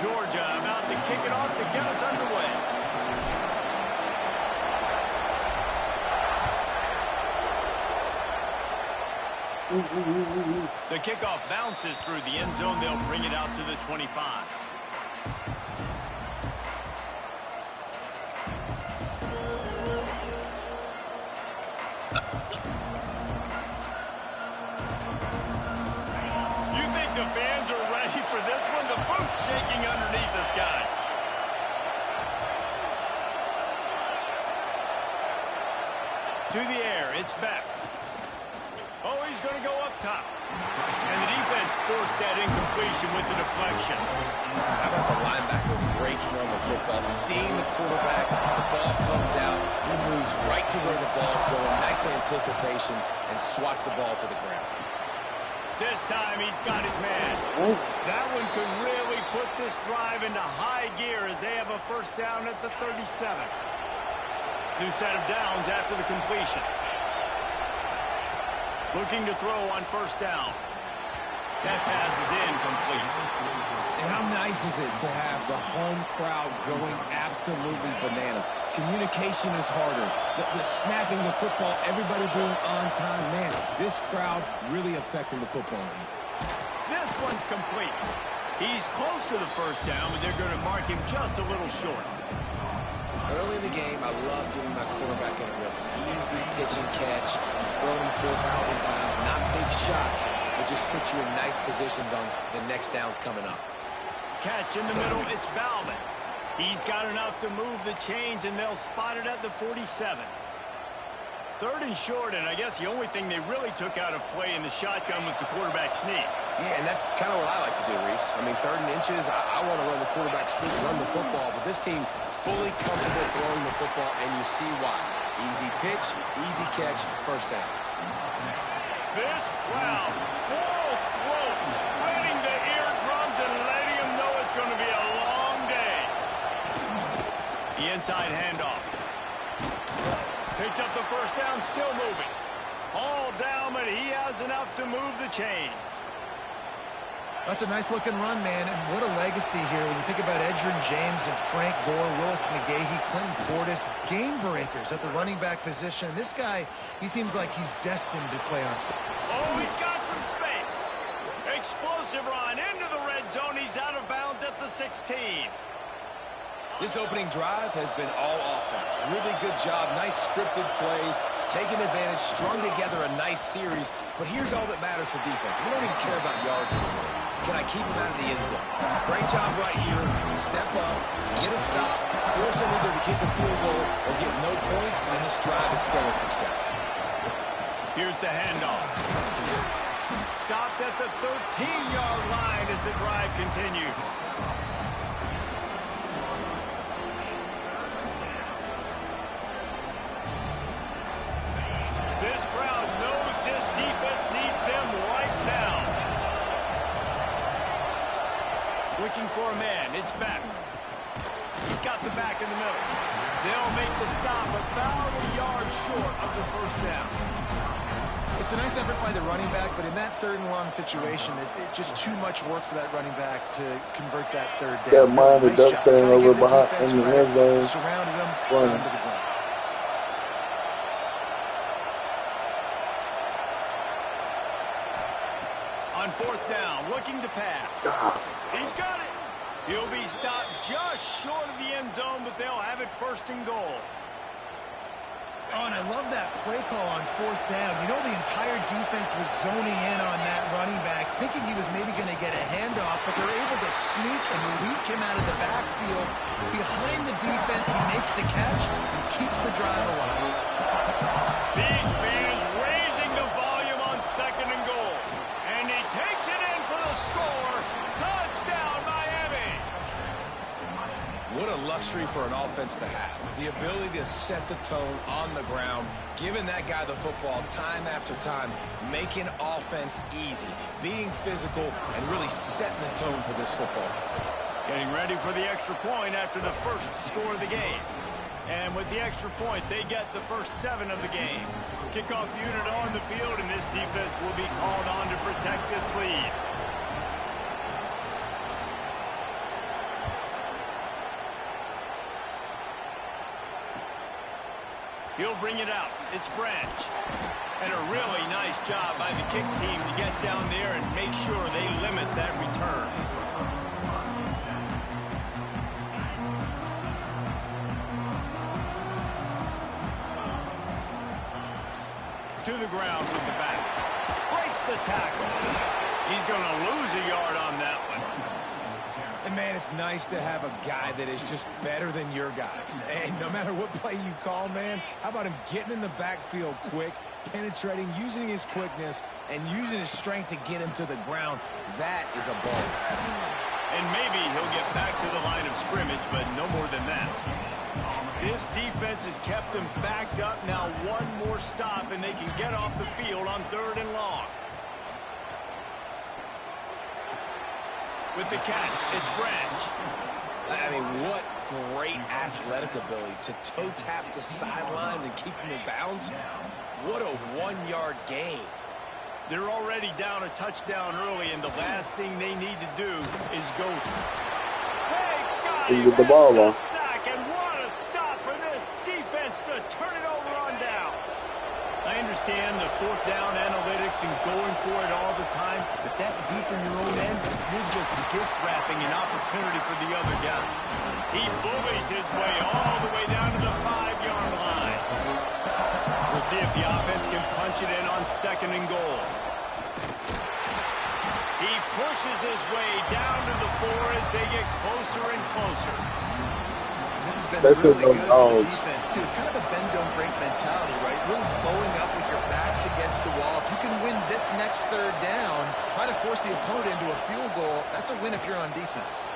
Georgia about to kick it off to get us underway. The kickoff bounces through the end zone. They'll bring it out to the 25. You think the fans are ready for this one? The booth's shaking underneath us, guys. To the air, it's back. Oh, he's going to go up top. And the defense forced that incompletion with the deflection. How about the linebacker breaking on the football, seeing the quarterback, the ball comes out, he moves right to where the ball's going, nice anticipation, and swats the ball to the ground. This time he's got his man. That one could really put this drive into high gear as they have a first down at the 37. New set of downs after the completion. Looking to throw on first down. That pass is incomplete. And how nice is it to have the home crowd going absolutely bananas? Communication is harder. The snapping the football, everybody being on time. Man, this crowd really affecting the football game. This one's complete. He's close to the first down, but they're going to mark him just a little short. Early in the game, I love getting my quarterback in a rhythm. Easy pitch and catch. You've thrown him 4,000 times. Not big shots, but just put you in nice positions on the next downs coming up. Catch in the middle, it's Bauman. He's got enough to move the chains, and they'll spot it at the 47. Third and short, and I guess the only thing they really took out of play in the shotgun was the quarterback sneak. Yeah, and that's kind of what I like to do, Reese. I mean, 3rd and inches, I want to run the quarterback sneak, run the football, but this team fully comfortable throwing the football, and you see why. Easy pitch, easy catch, first down. This crowd, full throat, spreading the eardrums and letting them know it's going to be a long day. The inside handoff. Picks up the first down, still moving. All down, but he has enough to move the chains. That's a nice-looking run, man, and what a legacy here when you think about Edgerrin James and Frank Gore, Willis McGahee, Clinton Portis, game breakers at the running back position. This guy, he seems like he's destined to play on. Oh, he's got some space. Explosive run into the red zone. He's out of bounds at the 16. This opening drive has been all offense. Really good job, nice scripted plays, taking advantage, strung together a nice series. But here's all that matters for defense. We don't even care about yards anymore. Can I keep him out of the end zone? Great job right here. Step up, get a stop, force him either to kick a field goal or get no points, and this drive is still a success. Here's the handoff. Stopped at the 13-yard line as the drive continues. This crowd knows this defense needs them right now. Looking for a man. It's back. He's got the back in the middle. They'll make the stop about a yard short of the first down. It's a nice effort by the running back, but in that 3rd and long situation, it just too much work for that running back to convert that 3rd down. Yeah, mine, the duck saying over behind in the end zone. Surrounded him, down to the ground. On 4th down, looking to pass. He's got it. He'll be stopped just short of the end zone, but they'll have it 1st and goal. Oh, and I love that play call on 4th down. You know, the entire defense was zoning in on that running back, thinking he was maybe going to get a handoff, but they're able to sneak and leak him out of the backfield. Behind the defense, he makes the catch and keeps the drive alive. These fans raising the volume on 2nd and goal. And he takes it in for the score. Touchdown, Miami. What a luxury for an offense to have. The ability to set the tone on the ground, giving that guy the football time after time, making offense easy, being physical, and really setting the tone for this football. Getting ready for the extra point after the first score of the game. And with the extra point, they get the first 7 of the game. Kickoff unit on the field, and this defense will be called on to protect this lead. He'll bring it out. It's Branch. And a really nice job by the kick team to get down there and make sure they limit that return. To the ground with the back. Breaks the tackle. He's going to lose a yard on that one. And, man, it's nice to have a guy that is just better than your guys. And no matter what play you call, man, how about him getting in the backfield quick, penetrating, using his quickness, and using his strength to get him to the ground. That is a ball. And maybe he'll get back to the line of scrimmage, but no more than that. This defense has kept them backed up. Now one more stop, and they can get off the field on 3rd and long. With the catch, it's Branch. I mean, what great athletic ability to toe tap the sidelines and keep him in bounds. What a 1-yard gain. They're already down a touchdown early, and the last thing they need to do is go. They got him. Get the ball That's a off. sack, and what a stop for this defense to turn it over on downs. I understand the 4th down analytics and going for it all the time, but that deep in your own end, you're just gift wrapping an opportunity for the other guy. He bullies his way all the way down to the 5-yard line. We'll see if the offense can punch it in on 2nd and goal. He pushes his way down to the 4 as they get closer and closer. This has been That's really it, good for the dogs. defense, too. It's kind of a bend-don't-break mentality, right? Really blowing up with your backs against the wall. If you can win this next 3rd down, try to force the opponent into a field goal, that's a win if you're on defense.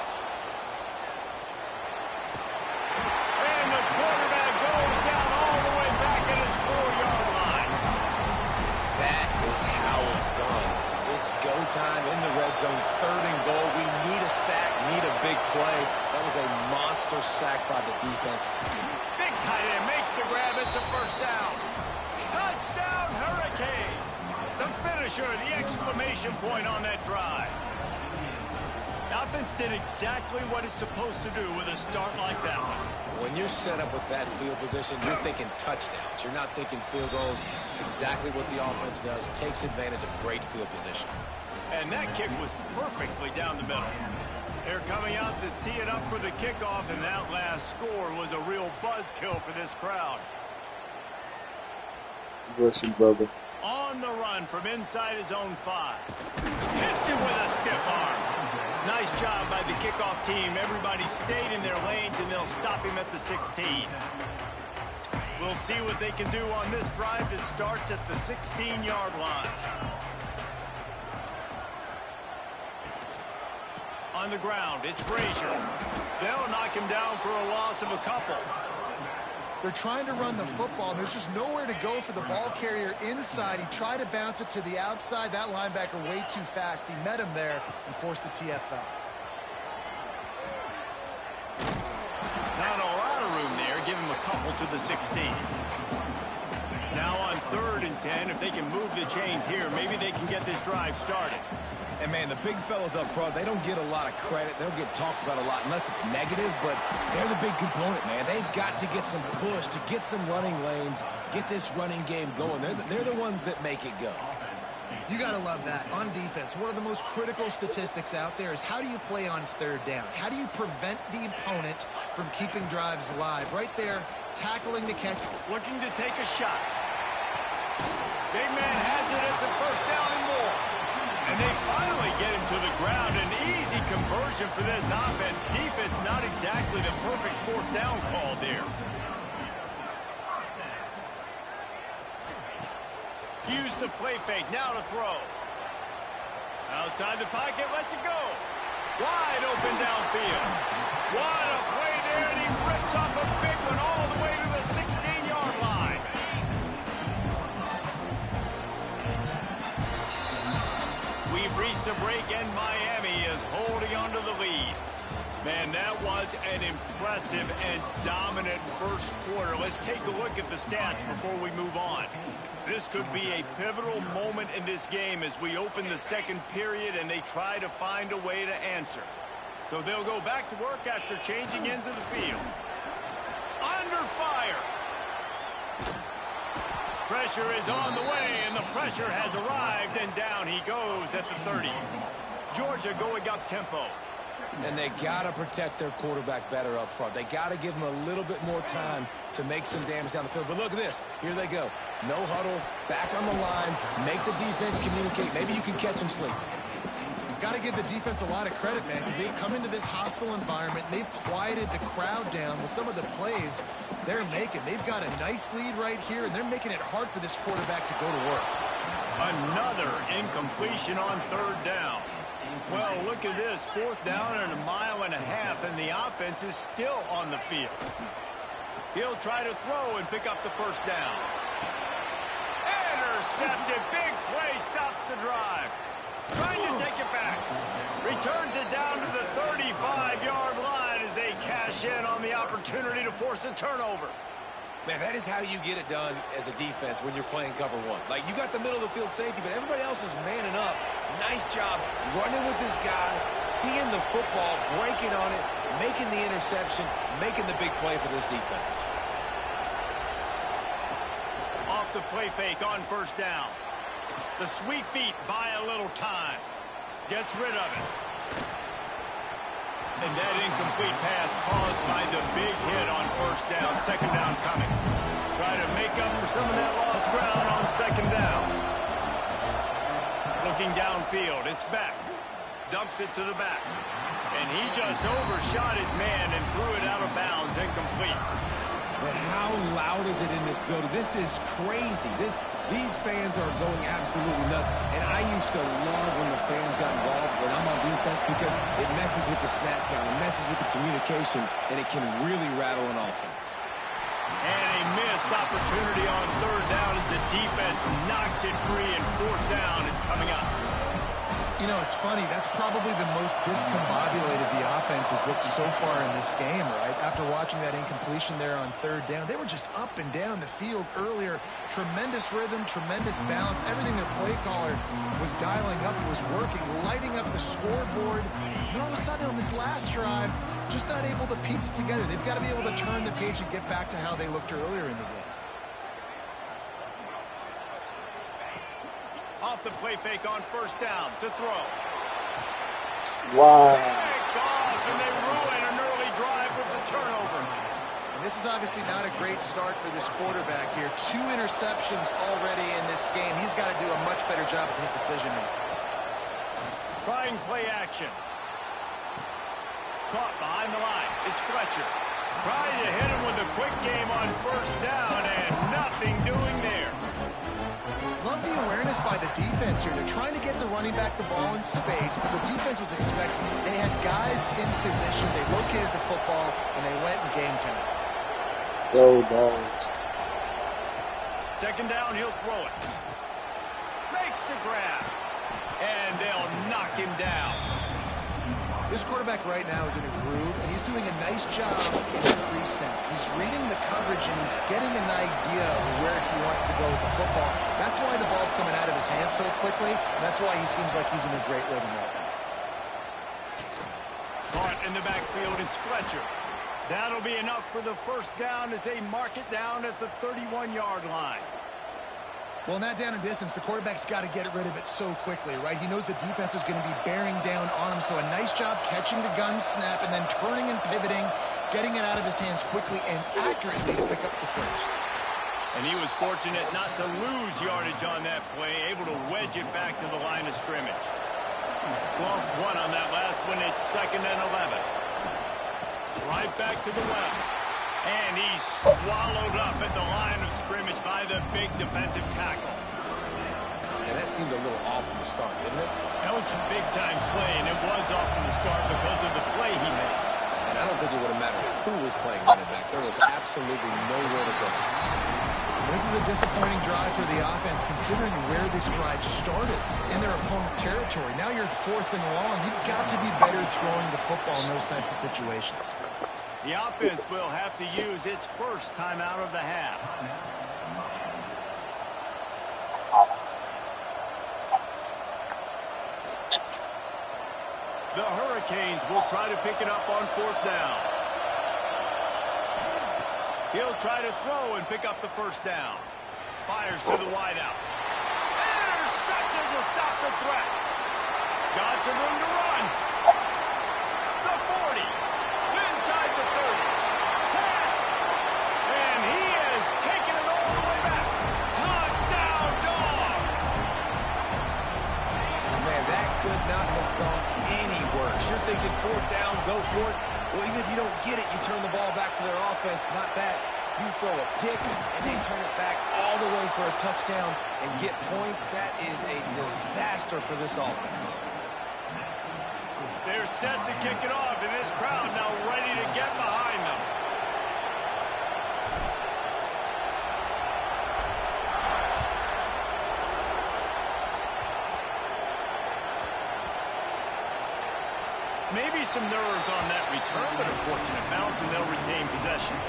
And the quarterback goes down all the way back at his 4-yard line. That is how it's done. It's go time in the red zone, 3rd and goal. We need a sack, need a big play. That was a monster sack by the defense. Big tight end makes the grab. It's a 1st down. Touchdown, Hurricanes. The finisher, the exclamation point on that drive. The offense did exactly what it's supposed to do with a start like that one. When you're set up with that field position, you're thinking touchdowns. You're not thinking field goals. It's exactly what the offense does. Takes advantage of great field position. And that kick was perfectly down the middle. They're coming out to tee it up for the kickoff, and that last score was a real buzzkill for this crowd. Bless you, brother. On the run from inside his own 5. Hits him with a stiff arm. Nice job by the kickoff team. Everybody stayed in their lanes, and they'll stop him at the 16. We'll see what they can do on this drive that starts at the 16-yard line. On the ground, it's Frazier. They'll knock him down for a loss of a couple. They're trying to run the football. There's just nowhere to go for the ball carrier inside. He tried to bounce it to the outside. That linebacker way too fast. He met him there and forced the TFL. Not a lot of room there. Give him a couple to the 16. Now on 3rd and 10, if they can move the chains here, maybe they can get this drive started. And, man, the big fellas up front, they don't get a lot of credit. They don't get talked about a lot unless it's negative, but they're the big component, man. They've got to get some push, to get some running lanes, get this running game going. They're the ones that make it go. You got to love that. On defense, one of the most critical statistics out there is how do you play on 3rd down? How do you prevent the opponent from keeping drives alive? Right there, tackling the catch. Looking to take a shot. Big man has it. It's a 1st down and more. And they finally get him to the ground. An easy conversion for this offense. Defense not exactly the perfect 4th down call there. Use the play fake. Now to throw. Outside the pocket. Lets it go. Wide open downfield. What a play there. And he rips off a big one all the way to the 16-yard line. We've reached a break, and Miami is holding on to the lead. Man, that was an impressive and dominant first quarter. Let's take a look at the stats before we move on. This could be a pivotal moment in this game as we open the 2nd period and they try to find a way to answer. So they'll go back to work after changing into the field. Under fire. Pressure is on the way, and the pressure has arrived, and down he goes at the 30. Georgia going up tempo. And they got to protect their quarterback better up front. They got to give him a little bit more time to make some damage down the field. But look at this. Here they go. No huddle, back on the line, make the defense communicate. Maybe you can catch them sleeping. Got to give the defense a lot of credit, man, because they've come into this hostile environment, and they've quieted the crowd down with some of the plays they're making. They've got a nice lead right here, and they're making it hard for this quarterback to go to work. Another incompletion on third down. Well, look at this. Fourth down and 1.5 miles, and the offense is still on the field. He'll try to throw and pick up the first down. Intercepted. Big play stops the drive. Trying to take it back. Returns it down to the 35-yard line as they cash in on the opportunity to force a turnover. Man, that is how you get it done as a defense when you're playing cover one. Like, you got the middle of the field safety, but everybody else is manning up. Nice job running with this guy, seeing the football, breaking on it, making the interception, making the big play for this defense. Off the play fake on first down. The sweet feet buy a little time. Gets rid of it. And that incomplete pass caused by the big hit on first down. Second down coming. Try to make up for some of that lost ground on second down. Looking downfield. It's back. Dumps it to the back. And he just overshot his man and threw it out of bounds. Incomplete. But how loud is it in this building? This is crazy. These fans are going absolutely nuts. And I used to love when the fans got involved when I'm on defense because it messes with the snap count. It messes with the communication, and it can really rattle an offense. And a missed opportunity on third down as the defense knocks it free, and fourth down is coming up. You know, it's funny. That's probably the most discombobulated the offense has looked so far in this game, right? After watching that incompletion there on third down, they were just up and down the field earlier. Tremendous rhythm, tremendous balance. Everything their play caller was dialing up was working, lighting up the scoreboard. And all of a sudden on this last drive, just not able to piece it together. They've got to be able to turn the page and get back to how they looked earlier in the game. Off the play fake on first down to throw. Wow. Picked off, and they ruin an early drive with the turnover. And this is obviously not a great start for this quarterback here. 2 interceptions already in this game. He's got to do a much better job with his decision-making. Trying play action. Caught behind the line. It's Fletcher. Trying to hit him with a quick game on first down, and nothing doing there. Love the awareness by the defense here. They're trying to get the running back the ball in space, but the defense was expecting it. They had guys in position. They located the football, and they went and game time. Go dogs. Second down, he'll throw it. Makes the grab. And they'll knock him down. This quarterback right now is in a groove, and he's doing a nice job in the pre-snap. He's reading the coverage, and he's getting an idea of where he wants to go with the football. That's why the ball's coming out of his hands so quickly, and that's why he seems like he's in a great rhythm right now. Caught in the backfield, it's Fletcher. That'll be enough for the first down as they mark it down at the 31-yard line. Well, in that down and distance, the quarterback's got to get rid of it so quickly, right? He knows the defense is going to be bearing down on him, so a nice job catching the gun snap and then turning and pivoting, getting it out of his hands quickly and accurately to pick up the first. And he was fortunate not to lose yardage on that play, able to wedge it back to the line of scrimmage. Lost one on that last one. It's 2nd and 11. Right back to the left. And he's swallowed up at the line of scrimmage by the big defensive tackle. Yeah, that seemed a little off from the start, didn't it? That was a big-time play, and it was off from the start because of the play he made. And I don't think it would have mattered who was playing running back. There was absolutely nowhere to go. This is a disappointing drive for the offense, considering where this drive started in their opponent territory. Now you're 4th and long. You've got to be better throwing the football in those types of situations. The offense will have to use its first timeout of the half. The Hurricanes will try to pick it up on 4th down. He'll try to throw and pick up the first down. Fires to the wideout. Intercepted to stop the threat. Got some room to run. The 40. Inside the 30. 10. And he has taken it all the way back. Touchdown, Dogs. Man, that could not have gone any worse. You're thinking fourth down, go for it. Well, even if you don't get it, you turn the ball back to their offense. Not that. You throw a pick, and they turn it back all the way for a touchdown and get points. That is a disaster for this offense. They're set to kick it off, and this crowd now ready to get behind them. Maybe some nerves on that return, but a fortunate bounce, and they'll retain possession.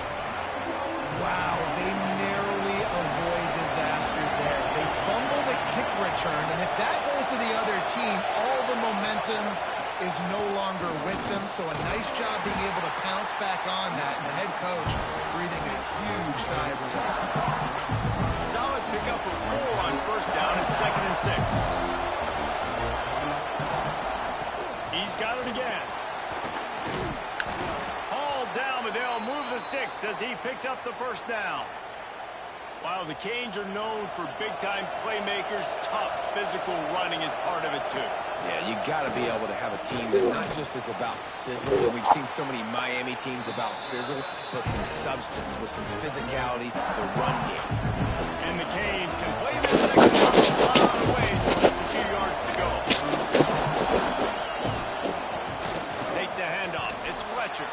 Wow, they narrowly avoid disaster there. They fumble the kick return, and if that goes to the other team, all the momentum is no longer with them. So a nice job being able to pounce back on that, and the head coach breathing a huge sigh of relief. Solid pickup of 4 on first down at 2nd and 6. He's got it again. Hauled down, but they'll move the sticks as he picks up the first down. While the Canes are known for big-time playmakers, tough physical running is part of it too. Yeah, you got to be able to have a team that not just is about sizzle, and we've seen so many Miami teams about sizzle, but some substance with some physicality, the run game. And the Canes can play this section out lots of ways with just a few yards to go. Takes the handoff. It's Fletcher.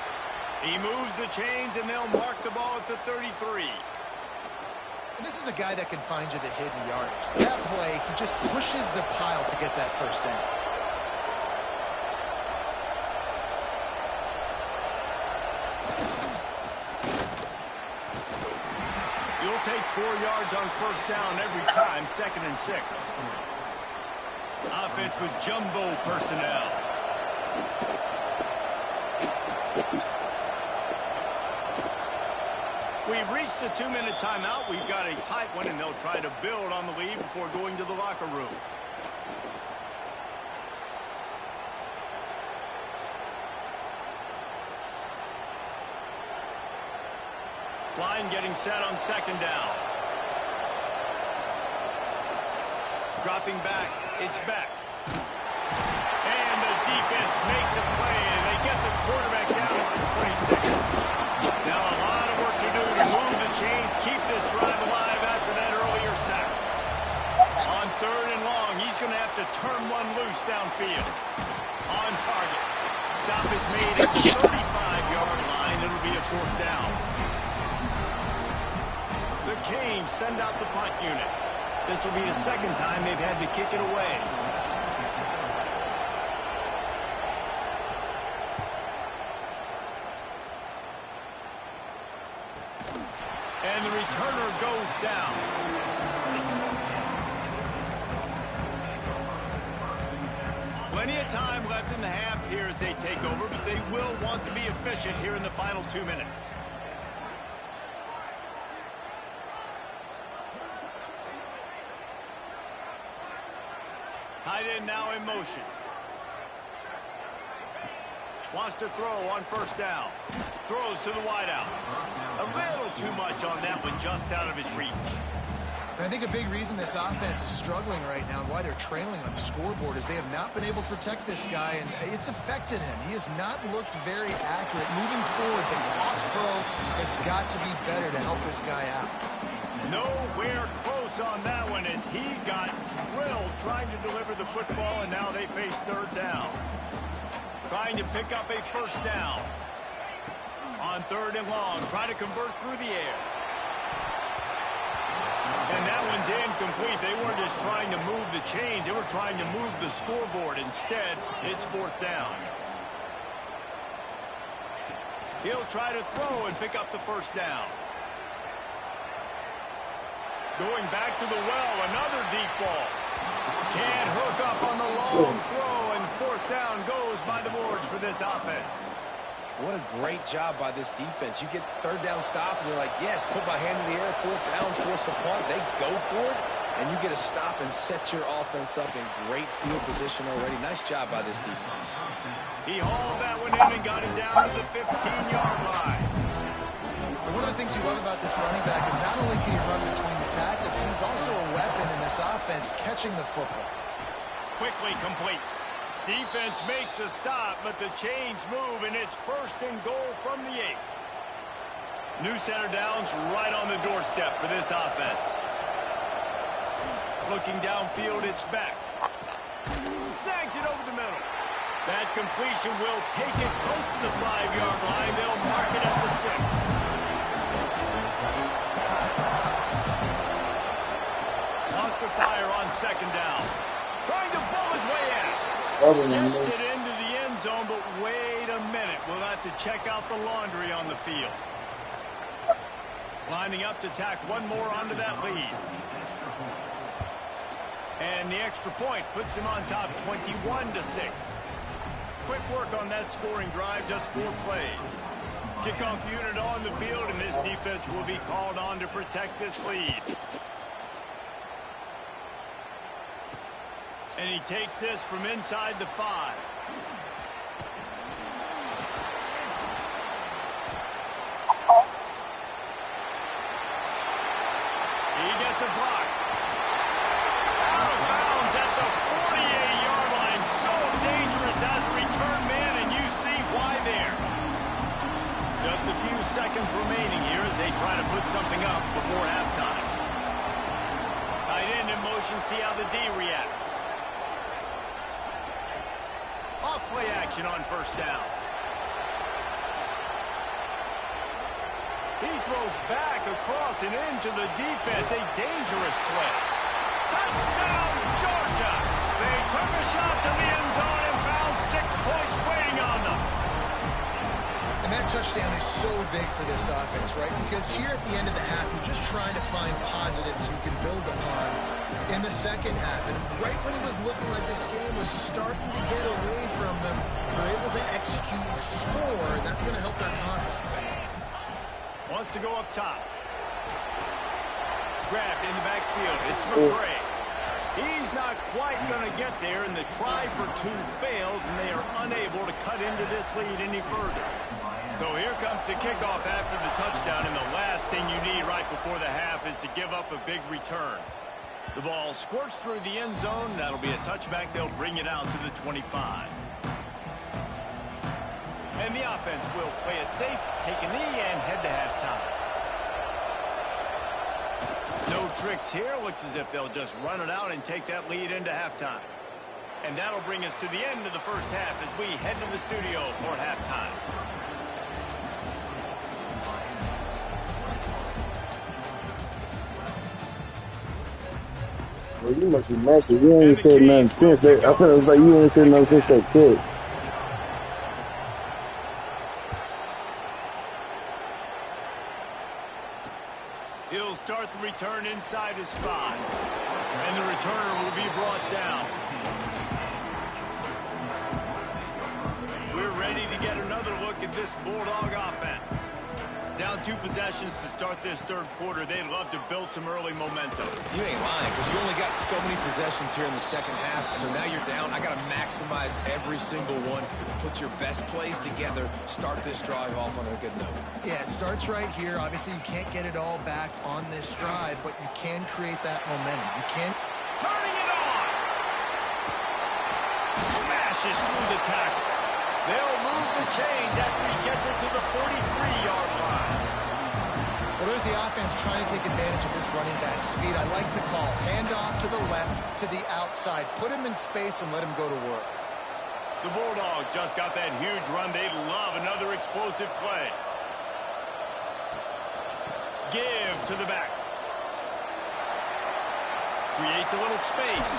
He moves the chains, and they'll mark the ball at the 33. And this is a guy that can find you the hidden yardage. That play, he just pushes the pile to get that first down. You'll take 4 yards on first down every time, 2nd and 6. Offense with jumbo personnel. We've reached the 2-minute timeout. We've got a tight one, and they'll try to build on the lead before going to the locker room. Line getting set on 2nd down. Dropping back, it's Beck. And the defense makes a play, and they get the quarterback down at the 26. Now a lot of work to do to move the chains, keep this drive alive after that earlier sack. On 3rd and long, he's going to have to turn one loose downfield. On target. Stop is made at the 35-yard line. It'll be a 4th down. The Canes send out the punt unit. This will be the 2nd time they've had to kick it away. And the returner goes down. Plenty of time left in the half here as they take over, but they will want to be efficient here in the final 2 minutes. Tight end now in motion. Wants to throw on first down. Throws to the wideout. A little too much on that one, just out of his reach. And I think a big reason this offense is struggling right now and why they're trailing on the scoreboard is they have not been able to protect this guy, and it's affected him. He has not looked very accurate. Moving forward, the Boss Pro has got to be better to help this guy out. Nowhere close on that one as he got drilled trying to deliver the football, and now they face 3rd down. Trying to pick up a first down. On 3rd and long, try to convert through the air. And that one's incomplete. They weren't just trying to move the chains. They were trying to move the scoreboard. Instead, it's 4th down. He'll try to throw and pick up the first down. Going back to the well, another deep ball. Can't hook up on the long throw, and 4th down goes by the boards for this offense. What a great job by this defense. You get third down stop, and you're like, yes, put my hand in the air, fourth down, force a punt. They go for it, and you get a stop and set your offense up in great field position already. Nice job by this defense. He hauled that one in and got it down to the 15-yard line. One of the things you love about this running back is not only can he run between the tackles, but he's also a weapon in this offense catching the football. Quickly complete. Defense makes a stop, but the chains move, and it's 1st and goal from the 8. New center downs right on the doorstep for this offense. Looking downfield, it's back. Snags it over the middle. That completion will take it close to the 5-yard line. They'll mark it at the 6. Lost the fire on 2nd down. Trying to pull his way out. Gets it into the end zone, but wait a minute. We'll have to check out the laundry on the field. Lining up to tack one more onto that lead. And the extra point puts him on top 21-6. Quick work on that scoring drive, just 4 plays. Kickoff unit on the field, and this defense will be called on to protect this lead. And he takes this from inside the 5. He gets a block. Out of bounds at the 48-yard line. So dangerous as a return man, and you see why there. Just a few seconds remaining here as they try to put something up before halftime. Tight end in motion, see how the D reacts. Off-play action on 1st down. He throws back across and into the defense. A dangerous play. Touchdown, Georgia! They took a shot to the end zone and found 6 points waiting on them. And that touchdown is so big for this offense, right? Because here at the end of the half, you're just trying to find positives you can build upon in the second half. And right when it was looking like this game was starting to get away from them, they're able to execute and score, and that's going to help their confidence. Wants to go up top. Grabbed in the backfield. It's McCray. He's not quite going to get there, and the try for 2 fails, and they are unable to cut into this lead any further. So here comes the kickoff after the touchdown, and the last thing you need right before the half is to give up a big return. The ball squirts through the end zone. That'll be a touchback. They'll bring it out to the 25. And the offense will play it safe, take a knee, and head to halftime. No tricks here. Looks as if they'll just run it out and take that lead into halftime. And that'll bring us to the end of the first half as we head to the studio for halftime. Well, you must be mad 'cause you ain't said nothing since that. I feel like you ain't said nothing since that catch. He'll start the return inside his 5. And the returner will be brought down. We're ready to get another look at this Bulldog offense. Down 2 possessions to start this 3rd quarter. They'd love to build some early momentum. You ain't lying, because you only got so many possessions here in the second half, so now you're down. I got to maximize every single one. Put your best plays together. Start this drive off on a good note. Yeah, it starts right here. Obviously, you can't get it all back on this drive, but you can create that momentum. You can. Turning it on! Smashes through the tackle. They'll move the chains after he gets it to the 43-yard line. Well, there's the offense trying to take advantage of this running back speed. I like the call. Hand off to the left, to the outside. Put him in space and let him go to work. The Bulldogs just got that huge run. They'd love another explosive play. Give to the back. Creates a little space.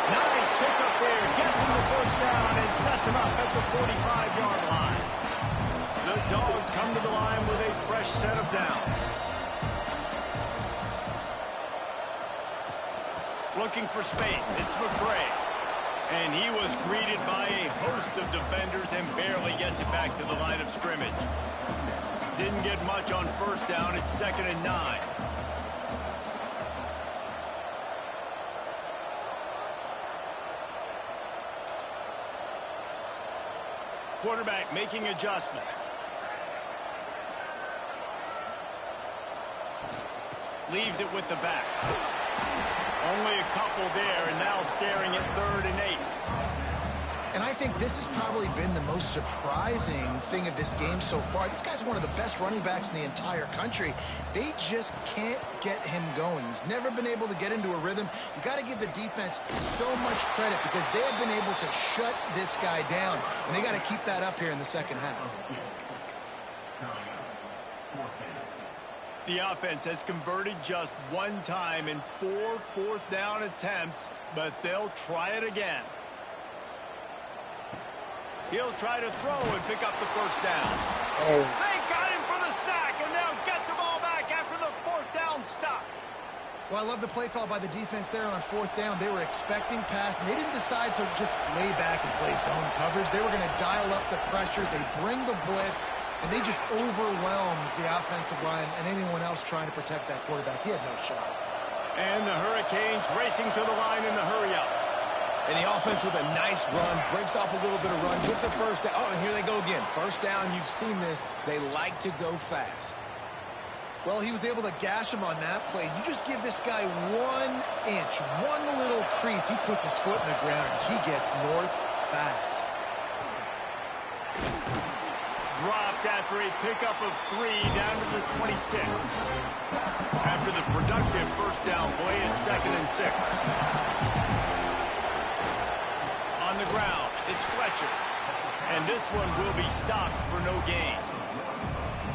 Nice pickup there. Gets him the 1st down and sets him up at the 45-yard line. The Dogs come to the line with a fresh set of downs. Looking for space. It's McCray. And he was greeted by a host of defenders and barely gets it back to the line of scrimmage. Didn't get much on first down. It's 2nd and 9. Quarterback making adjustments. Leaves it with the back. Only a couple there, and now staring at 3rd and 8. And I think this has probably been the most surprising thing of this game so far. This guy's one of the best running backs in the entire country. They just can't get him going. He's never been able to get into a rhythm. You got to give the defense so much credit because they have been able to shut this guy down. And they got to keep that up here in the second half. The offense has converted just one time in 4 fourth-down attempts, but they'll try it again. He'll try to throw and pick up the first down. Oh. They got him for the sack, and now get the ball back after the 4th down stop. Well, I love the play call by the defense there on 4th down. They were expecting pass, and they didn't decide to just lay back and play zone coverage. They were going to dial up the pressure. They bring the blitz, and they just overwhelmed the offensive line and anyone else trying to protect that quarterback. He had no shot. And the Hurricanes racing to the line in the hurry-up. And the offense with a nice run, breaks off a little bit of run, gets a first down. Oh, and here they go again. First down, you've seen this. They like to go fast. Well, he was able to gash him on that play. You just give this guy 1 inch, one little crease. He puts his foot in the ground. He gets north fast. Dropped after a pickup of 3 down to the 26. After the productive first down play, it's 2nd and 6. On the ground, it's Fletcher. And this one will be stopped for no gain.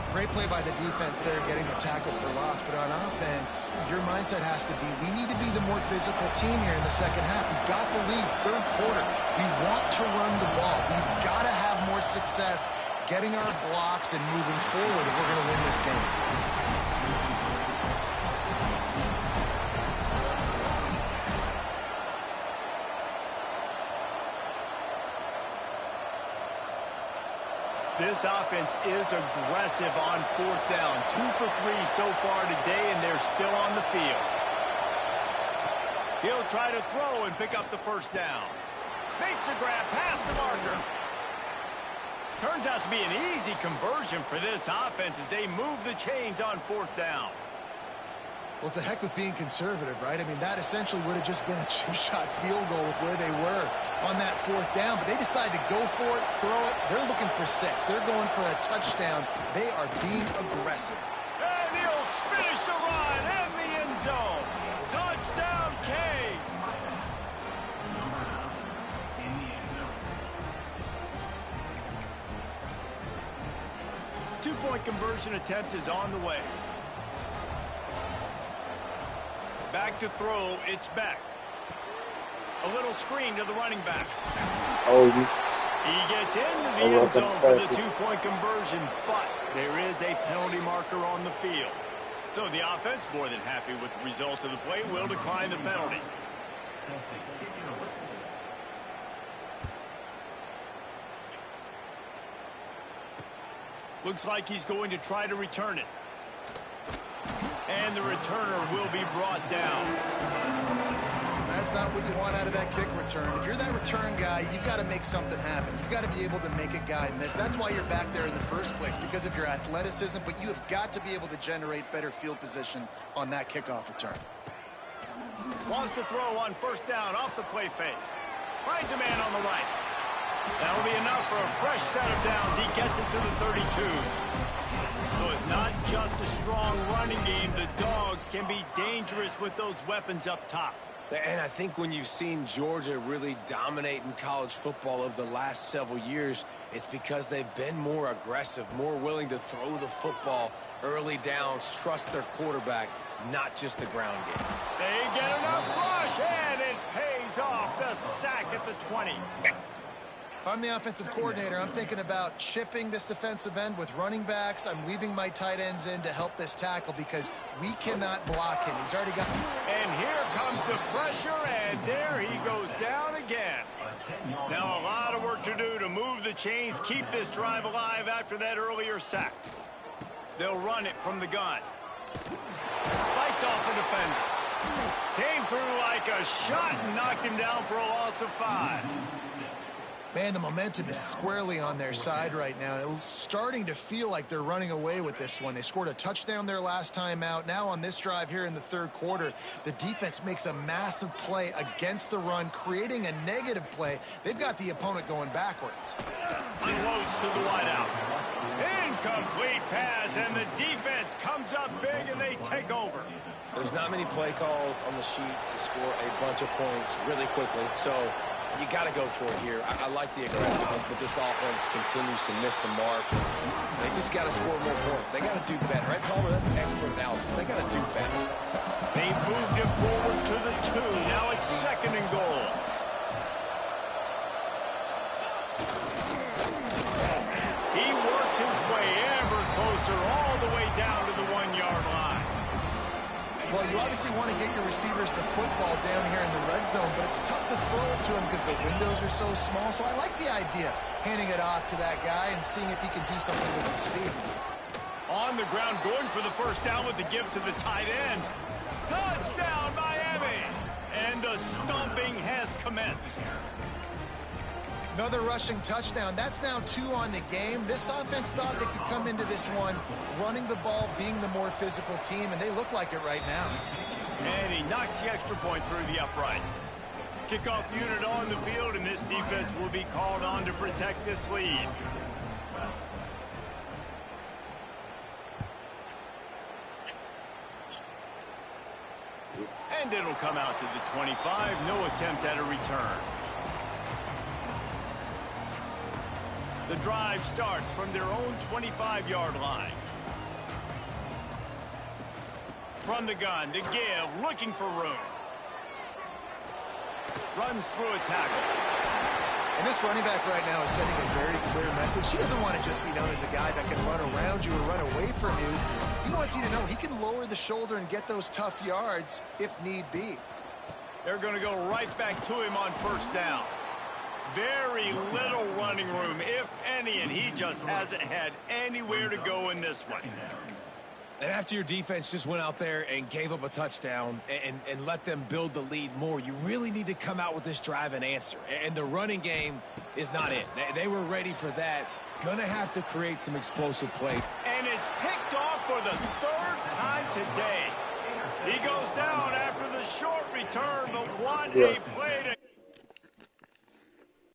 Great play by the defense there, getting the tackle for loss. But on offense, your mindset has to be, we need to be the more physical team here in the second half. We've got the lead, 3rd quarter. We want to run the ball. We've got to have more success getting our blocks and moving forward if we're going to win this game. This offense is aggressive on 4th down. 2 for 3 so far today, and they're still on the field. He'll try to throw and pick up the first down. Makes a grab past the marker. Turns out to be an easy conversion for this offense as they move the chains on 4th down. Well, it's a heck with being conservative, right? I mean, that essentially would have just been a chip-shot field goal with where they were on that 4th down. But they decided to go for it, throw it. They're looking for 6. They're going for a touchdown. They are being aggressive. And he'll finish the run in the end zone. Touchdown, Canes. Two-point conversion attempt is on the way. Back to throw, it's Beck. A little screen to the running back. Oh, He gets into the end zone for the 2-point conversion, but there is a penalty marker on the field. So the offense, more than happy with the result of the play, will decline the penalty. Looks like he's going to try to return it. And the returner will be brought down. That's not what you want out of that kick return. If you're that return guy, you've got to make something happen. You've got to be able to make a guy miss. That's why you're back there in the first place, because of your athleticism, but you have got to be able to generate better field position on that kickoff return. Wants to throw on 1st down off the play fake. Finds a man on the right. That'll be enough for a fresh set of downs. He gets it to the 32. So it's not just a strong running game. The Dogs can be dangerous with those weapons up top. And I think when you've seen Georgia really dominate in college football over the last several years, it's because they've been more aggressive, more willing to throw the football early downs, trust their quarterback, not just the ground game. They get enough rush, and it pays off. The sack at the 20. If I'm the offensive coordinator, I'm thinking about chipping this defensive end with running backs. I'm leaving my tight ends in to help this tackle because we cannot block him. He's already got... And here comes the pressure, and there he goes down again. Now a lot of work to do to move the chains, keep this drive alive after that earlier sack. They'll run it from the gun. Fights off the defender. Came through like a shot and knocked him down for a loss of 5. Man, the momentum is squarely on their side right now. It's starting to feel like they're running away with this one. They scored a touchdown their last time out. Now on this drive here in the third quarter, the defense makes a massive play against the run, creating a negative play. They've got the opponent going backwards. Unloads to the wideout. Incomplete pass, and the defense comes up big, and they take over. There's not many play calls on the sheet to score a bunch of points really quickly, so you got to go for it here. I like the aggressiveness, but this offense continues to miss the mark. They just got to score more points. They got to do better, right, Palmer? That's expert analysis. They got to do better. They moved it forward to the 2. Now it's 2nd and goal. He works his way ever closer all the way down to the 1-yard line. Well, you obviously want to get your receivers the football down here in the red zone, but it's tough to throw it to him because the windows are so small. So I like the idea, handing it off to that guy and seeing if he can do something with his speed. On the ground, going for the first down with the give to the tight end. Touchdown, Miami! And the stomping has commenced. Another rushing touchdown. That's now 2 on the game. This offense thought they could come into this one running the ball, being the more physical team, and they look like it right now. And he knocks the extra point through the uprights. Kickoff unit on the field, and this defense will be called on to protect this lead. And it'll come out to the 25. No attempt at a return. The drive starts from their own 25-yard line. From the gun to give, looking for room. Runs through a tackle. And this running back right now is sending a very clear message. He doesn't want to just be known as a guy that can run around you or run away from you. He wants you to know he can lower the shoulder and get those tough yards if need be. They're going to go right back to him on first down. Very little running room, if any, and he just hasn't had anywhere to go in this one. And after your defense just went out there and gave up a touchdown and let them build the lead more, you really need to come out with this drive and answer. And the running game is not it. They were ready for that. Gonna have to create some explosive play. And it's picked off for the 3rd time today. He goes down after the short return, but what a play